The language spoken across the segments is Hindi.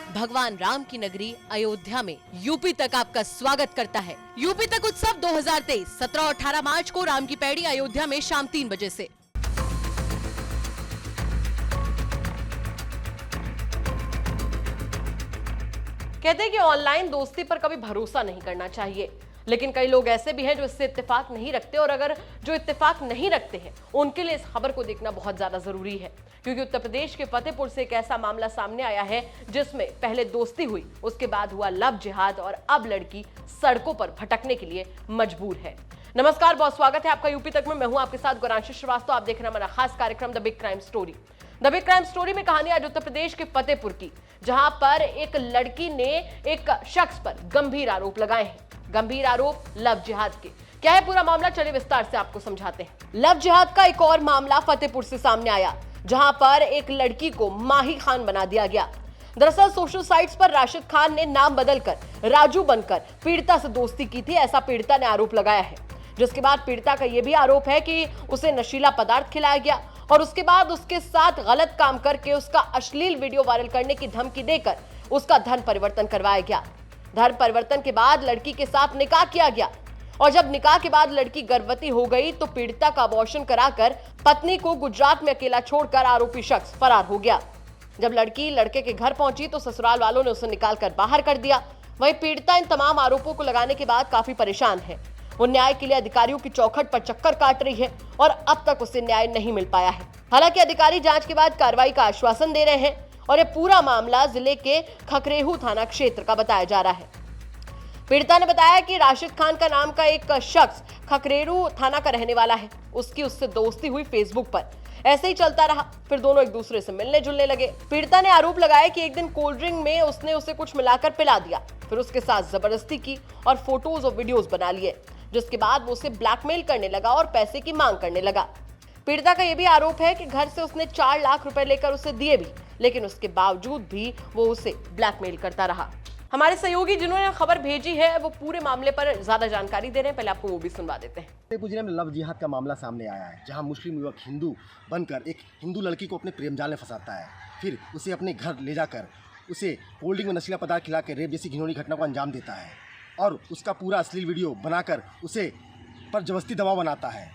भगवान राम की नगरी अयोध्या में यूपी तक आपका स्वागत करता है। यूपी तक उत्सव 2023 17 और 18 मार्च को राम की पैड़ी अयोध्या में शाम 3 बजे से। कहते हैं कि ऑनलाइन दोस्ती पर कभी भरोसा नहीं करना चाहिए, लेकिन कई लोग ऐसे भी हैं जो इससे इत्तेफाक नहीं रखते, और अगर जो इत्तेफाक नहीं रखते हैं उनके लिए इस खबर को देखना बहुत ज्यादा जरूरी है, क्योंकि उत्तर प्रदेश के फतेहपुर से एक ऐसा मामला सामने आया है जिसमें पहले दोस्ती हुई, उसके बाद हुआ लव जिहाद और अब लड़की सड़कों पर भटकने के लिए मजबूर है। नमस्कार, बहुत स्वागत है आपका यूपी तक में। मैं हूं आपके साथ गौरांशी श्रीवास्तव। आप देख रहे हैं हमारा खास कार्यक्रम the big crime story. The big crime story में कहानी आज उत्तर प्रदेश के फतेहपुर की, जहां पर एक लड़की ने एक शख्स पर गंभीर आरोप लगाए हैं। गंभीर आरोप लव जिहाद के। क्या है पूरा मामला, चलिए विस्तार से आपको समझाते हैं। लव जिहाद का एक और मामला फतेहपुर से सामने आया, जहां पर एक लड़की को माही खान बना दिया गया। दरअसल सोशल साइट्स पर राशिद खान ने नाम बदलकर राजू बनकर पीड़िता से दोस्ती की थी, ऐसा पीड़िता ने आरोप लगाया है। जिसके बाद पीड़िता का यह भी आरोप है कि उसे नशीला पदार्थ खिलाया गया और उसके बाद उसके साथ गलत काम करके उसका अश्लील वीडियो वायरल करने की धमकी देकर उसका धन परिवर्तन करवाया गया। धन परिवर्तन के बाद लड़की के साथ निकाह किया गया, और जब निकाह के बाद लड़की गर्भवती हो गई तो पीड़िता का अबॉर्शन कराकर पत्नी को गुजरात में अकेला छोड़कर आरोपी शख्स फरार हो गया। जब लड़की लड़के के घर पहुंची तो ससुराल वालों ने उसे निकालकर बाहर कर दिया। वहीं पीड़िता इन तमाम आरोपों को लगाने के बाद काफी परेशान है। वो न्याय के लिए अधिकारियों की चौखट पर चक्कर काट रही है और अब तक उसे न्याय नहीं मिल पाया है। हालांकि अधिकारी जांच के बाद कार्रवाई का आश्वासन दे रहे हैं और ये पूरा मामला जिले के खकरेहू थाना क्षेत्र का बताया जा रहा है। पीड़िता ने बताया कि राशिद खान का नाम का एक शख्स खकरेहू थाना का रहने वाला है। उससे दोस्ती हुई फेसबुक पर, ऐसे ही चलता रहा। फिर दोनों एक दूसरे से मिलने जुलने लगे। पीड़िता ने आरोप लगाया कि एक दिन कोल्ड ड्रिंक में उसने उसे कुछ मिलाकर पिला दिया, फिर उसके साथ जबरदस्ती की और फोटोज और वीडियोज बना लिए, जिसके बाद वो उसे ब्लैकमेल करने लगा और पैसे की मांग करने लगा। पीड़िता का यह भी आरोप है कि घर से उसने 4 लाख रुपए लेकर उसे दिए भी, लेकिन उसके बावजूद भी वो उसे ब्लैकमेल करता रहा। हमारे सहयोगी जिन्होंने खबर भेजी है वो पूरे मामले पर ज्यादा जानकारी दे रहे हैं, पहले आपको वो भी सुनवा देते हैं। फतेहपुर जिले में लव जिहाद का मामला सामने आया है, जहां मुस्लिम युवक हिंदू बनकर एक हिंदू लड़की को अपने प्रेम जाल में फंसाता है, फिर उसे अपने घर ले जाकर उसे कोल्ड ड्रिंक में नशीला पदार्थ खिला के रेप जैसी घिनौनी घटना को अंजाम देता है और उसका पूरा अश्लील वीडियो बनाकर उसे पर जबरदस्ती दबाव बनाता है।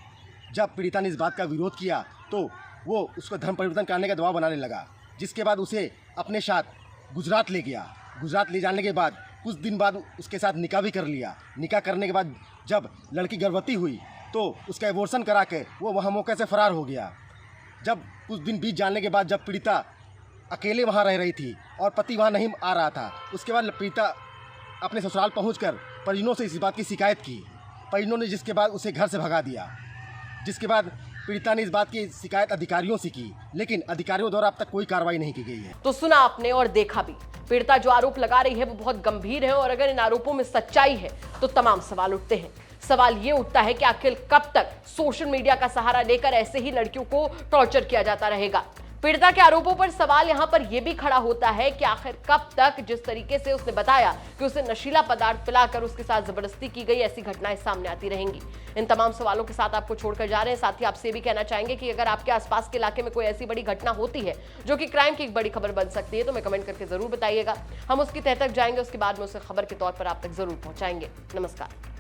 जब पीड़िता ने इस बात का विरोध किया तो वो उसको धर्म परिवर्तन करने का दबाव बनाने लगा, जिसके बाद उसे अपने साथ गुजरात ले गया। गुजरात ले जाने के बाद कुछ दिन बाद उसके साथ निकाह भी कर लिया। निकाह करने के बाद जब लड़की गर्भवती हुई तो उसका एबॉर्शन करा के वो वहाँ मौके से फरार हो गया। जब कुछ दिन बीत जाने के बाद जब पीड़िता अकेले वहाँ रह रही थी और पति वहाँ नहीं आ रहा था, उसके बाद पीड़िता अपने ससुराल पहुँचकर परिजनों से इस बात की शिकायत की। परिजनों ने जिसके बाद उसे घर से भगा दिया। जिसके बाद पीड़िता ने इस बात की शिकायत अधिकारियों से की, लेकिन अधिकारियों द्वारा अब तक कोई कार्रवाई नहीं की गई है। तो सुना आपने और देखा भी, पीड़िता जो आरोप लगा रही है वो बहुत गंभीर है, और अगर इन आरोपों में सच्चाई है तो तमाम सवाल उठते हैं। सवाल ये उठता है कि आखिर कब तक सोशल मीडिया का सहारा लेकर ऐसे ही लड़कियों को टॉर्चर किया जाता रहेगा। पीड़िता के आरोपों पर सवाल यहां पर यह भी खड़ा होता है कि आखिर कब तक, जिस तरीके से उसने बताया कि उसे नशीला पदार्थ पिलाकर उसके साथ जबरदस्ती की गई, ऐसी घटनाएं सामने आती रहेंगी। इन तमाम सवालों के साथ आपको छोड़कर जा रहे हैं। साथ ही आपसे भी कहना चाहेंगे कि अगर आपके आसपास के इलाके में कोई ऐसी बड़ी घटना होती है जो कि क्राइम की एक बड़ी खबर बन सकती है, तो मैं कमेंट करके जरूर बताइएगा। हम उसकी तह तक जाएंगे, उसके बाद में उसे खबर के तौर पर आप तक जरूर पहुंचाएंगे। नमस्कार।